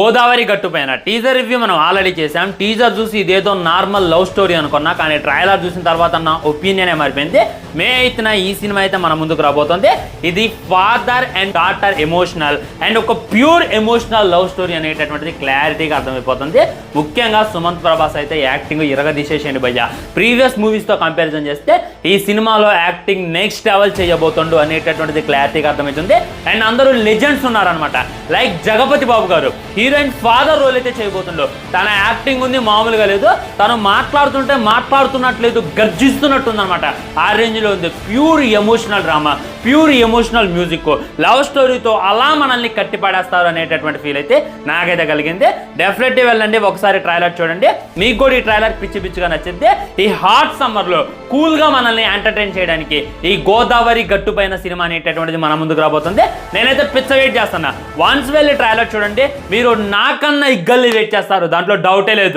గోదావరి గట్టు పైన teaser review మనం ఆల్రెడీ చేసాం. టీజర్ చూసి ఇదేదో నార్మల్ లవ్ స్టోరీ అనుకున్నా, కానీ ట్రైలర్ చూసిన తర్వాత నా ఒపీనియనే మారిపోయింది. మే 8న ఈ సినిమా అయితే మన ముందుకు రాబోతుంది. ఇది father and daughter emotional and ఒక ప్యూర్ ఎమోషనల్ లవ్ స్టోరీ అనేటటువంటిది క్లారిటీగా అర్థమైపోతుంది. ముఖ్యంగా సుమంత్ ప్రభాస్ అయితే యాక్టింగ్ ఇరగదీసేసేయండి భయ్య. ప్రీవియస్ మూవీస్తో కంపారిజన్ చేస్తే ఈ సినిమాలో యాక్టింగ్ నెక్స్ట్ లెవెల్ చేయబోతుండు అనేటటువంటిది క్లారిటీగా అర్థమవుతుంది. అండ్ అందరూ లెజెండ్స్ ఉన్నారనమాట. లైక్ జగపతి బాబు గారు హీరోయిన్ ఫాదర్ రోల్ అయితే చేయబోతుండో. తన యాక్టింగ్ ఉంది, మామూలుగా లేదు. తను మాట్లాడుతుంటే మాట్లాడుతున్నట్లేదు, గర్జిస్తున్నట్టుంది అనమాట. ఆ రేంజ్లో ఉంది. Pure emotional drama, pure emotional music, love స్టోరీతో అలా మనల్ని కట్టిపడేస్తారు అనేటటువంటి ఫీల్ అయితే నాకైతే కలిగింది. డెఫినెట్లీ వెళ్ళండి, ఒకసారి ట్రైలర్ చూడండి. మీకు కూడా ఈ ట్రైలర్ పిచ్చి పిచ్చిగా నచ్చింది. ఈ హాట్ సమ్మర్లో కూల్గా మనల్ని ఎంటర్టైన్ చేయడానికి ఈ గోదావరి గట్టు పైన సినిమా అనేటటువంటిది మన ముందుకు రాబోతుంది. నేనైతే పిచ్చ వెయిట్ చేస్తున్నా. వన్స్ వెళ్ళి ట్రైలర్ చూడండి, మీరు నాకన్నా ఇగ్గల్ని వెయిట్ చేస్తారు, దాంట్లో డౌటే లేదు.